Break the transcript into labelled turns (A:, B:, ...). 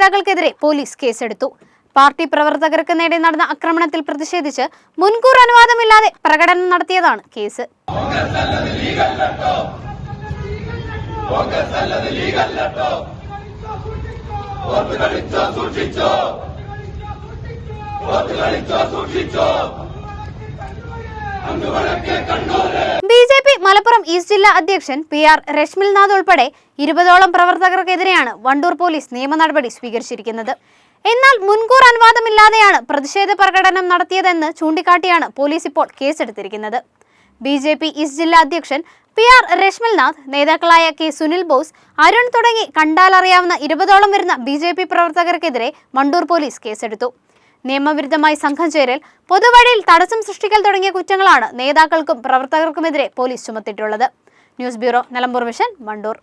A: നേതാക്കൾക്കെതിരെ police കേസെടുത്തു. Party പ്രവർത്തകർക്ക് നേരെ നടന്ന ആക്രമണത്തിൽ പ്രതിഷേധിച്ച് മുൻകൂർ അനുവാദമില്ലാതെ പ്രകടനം നടത്തിയതാണ് കേസ്. ബിജെപി മലപ്പുറം ഈസ്റ്റ് ജില്ലാ അധ്യക്ഷൻ PR രശ്മിൽനാഥ് ഉൾപ്പെടെ 20ഓളം പ്രവർത്തകർക്കെതിരെയാണ് വണ്ടൂർ പോലീസ് നിയമ നടപടി സ്വീകരിച്ചിരിക്കുന്നത്. എന്നാൽ മുൻകൂർ അനുവാദമില്ലാതെയാണ് പ്രതിഷേധ പ്രകടനം നടത്തിയതെന്ന് ചൂണ്ടിക്കാട്ടിയാണ് പോലീസ് ഇപ്പോൾ കേസെടുത്തിരിക്കുന്നത്. ബിജെപി ഈസ്റ്റ് ജില്ലാ അധ്യക്ഷൻ PR രശ്മിൽനാഥ്, നേതാക്കളായ K സുനിൽ ബോസ്, അരുൺ തുടങ്ങി കണ്ടാലറിയാവുന്ന 20ഓളം വരുന്ന ബിജെപി പ്രവർത്തകർക്കെതിരെ വണ്ടൂർ പോലീസ് കേസെടുത്തു. നിയമവിരുദ്ധമായി സംഘം ചേരൽ, പൊതുവഴിയിൽ തടസ്സം സൃഷ്ടിക്കൽ തുടങ്ങിയ കുറ്റങ്ങളാണ് നേതാക്കൾക്കും പ്രവർത്തകർക്കുമെതിരെ പോലീസ് ചുമത്തിയിട്ടുള്ളത്. News bureau, Nilambur vision, Wandoor.